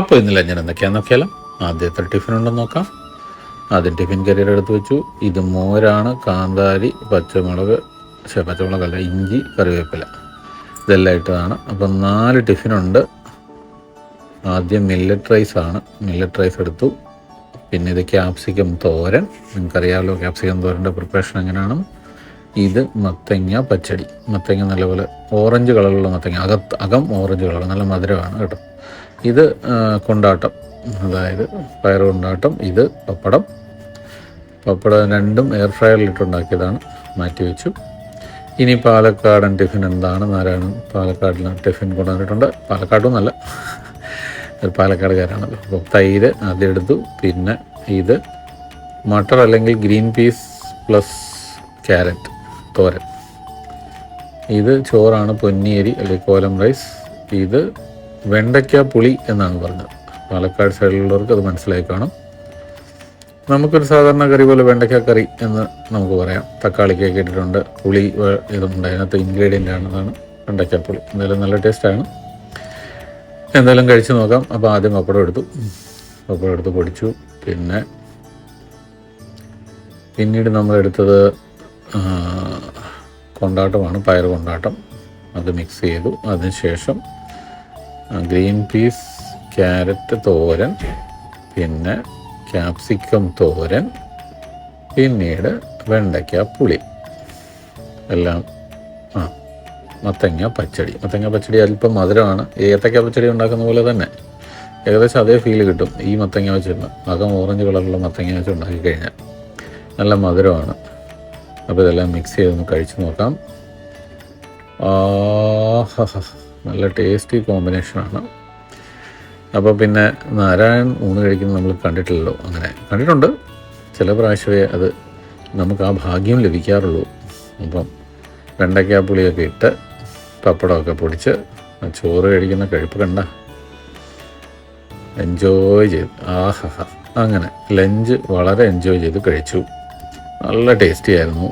അപ്പോൾ ഇന്ന് ഞാൻ എന്തൊക്കെയാണെന്ന് നോക്കിയാലോ. ആദ്യത്തെ ടിഫിൻ ഉണ്ടെന്ന് നോക്കാം. ആദ്യം ടിഫിൻ കരിയർ എടുത്ത് വെച്ചു. ഇത് മോരാണ്, കാന്താരി, പച്ചമുളകല്ല, ഇഞ്ചി, കറിവേപ്പില, ഇതെല്ലാം ഇട്ടതാണ്. അപ്പം 4 ടിഫിനുണ്ട്. ആദ്യം മില്ലറ്റ് റൈസ് എടുത്തു. പിന്നെ ഇത് ക്യാപ്സിക്കം തോരൻ, നിങ്ങൾക്കറിയാമല്ലോ ക്യാപ്സിക്കം തോരൻ്റെ പ്രിപ്പറേഷൻ എങ്ങനെയാണ്. ഇത് മത്തങ്ങ പച്ചടി, മത്തങ്ങ നല്ലപോലെ ഓറഞ്ച് കളറുള്ള മത്തങ്ങ, അകം ഓറഞ്ച് കളർ, നല്ല മധുരമാണ് കേട്ടോ. ഇത് കൊണ്ടാട്ടം, അതായത് പയർ കൊണ്ടാട്ടം. ഇത് പപ്പടം രണ്ടും എയർ ഫ്രയറിലിട്ടുണ്ടാക്കിയതാണ്, മാറ്റി വെച്ചു. ഇനി പാലക്കാടൻ ടിഫിൻ എന്താണ്? നാരായണൻ പാലക്കാടിലാണ് ടിഫിൻ കൊണ്ടുവന്നിട്ടുണ്ട്. പാലക്കാടൊന്നുമല്ല, ഒരു പാലക്കാടുകാരാണല്ലോ. അപ്പോൾ തൈര് ആദ്യം എടുത്തു. പിന്നെ ഇത് മട്ടർ അല്ലെങ്കിൽ ഗ്രീൻ പീസ് പ്ലസ് ക്യാരറ്റ് തോരൻ. ഇത് ചോറാണ്, പൊന്നിയരി അല്ലെങ്കിൽ കോലം റൈസ്. ഇത് വെണ്ടയ്ക്ക പുളി എന്നാണ് പറഞ്ഞത്. പാലക്കാട് സൈഡിലുള്ളവർക്ക് അത് മനസ്സിലായി കാണും. നമുക്കൊരു സാധാരണ കറി പോലെ വെണ്ടയ്ക്ക കറി എന്ന് നമുക്ക് പറയാം. തക്കാളിക്കൊക്കെ ഇട്ടിട്ടുണ്ട്, പുളി ഇതുണ്ട്, അതിനകത്ത് ഇൻഗ്രീഡിയൻ്റ് ആണെന്നാണ് വെണ്ടയ്ക്ക പുളി. എന്തായാലും നല്ല ടേസ്റ്റാണ്. എന്തായാലും കഴിച്ച് നോക്കാം. അപ്പോൾ ആദ്യം പപ്പടം എടുത്ത് പൊടിച്ചു. പിന്നീട് നമ്മളെടുത്തത് കൊണ്ടാട്ടമാണ്, പയർ കൊണ്ടാട്ടം. അത് മിക്സ് ചെയ്തു. അതിനുശേഷം ഗ്രീൻ പീസ് ക്യാരറ്റ് തോരൻ, പിന്നെ ക്യാപ്സിക്കം തോരൻ, പിന്നീട് വെണ്ടയ്ക്ക പുളി എല്ലാം. മത്തങ്ങ പച്ചടി അല്പം മധുരമാണ്. ഏത്തക്ക പച്ചടി ഉണ്ടാക്കുന്ന പോലെ തന്നെ ഏകദേശം അതേ ഫീൽ കിട്ടും ഈ മത്തങ്ങ വെച്ചിട്ട്. അകം ഓറഞ്ച് കളറുള്ള മത്തങ്ങ വെച്ച് ഉണ്ടാക്കി കഴിഞ്ഞാൽ നല്ല മധുരമാണ്. അപ്പോൾ ഇതെല്ലാം മിക്സ് ചെയ്തൊന്ന് കഴിച്ച് നോക്കാം. നല്ല ടേസ്റ്റി കോമ്പിനേഷനാണ്. അപ്പോൾ പിന്നെ നാരായൺ ഊണ് കഴിക്കുന്നത് നമ്മൾ കണ്ടിട്ടില്ലല്ലോ. അങ്ങനെ കണ്ടിട്ടുണ്ട്, ചില പ്രാവശ്യമേ അത് നമുക്ക് ആ ഭാഗ്യം ലഭിക്കാറുള്ളൂ. അപ്പം വെണ്ടയ്ക്കാപ്പുളിയൊക്കെ ഇട്ട് പപ്പടമൊക്കെ പൊടിച്ച് ചോറ് കഴിക്കുന്ന കഴിപ്പ് കണ്ട എൻജോയ് ചെയ്തു. അങ്ങനെ ലഞ്ച് വളരെ എൻജോയ് ചെയ്ത് കഴിച്ചു. നല്ല ടേസ്റ്റി ആയിരുന്നു.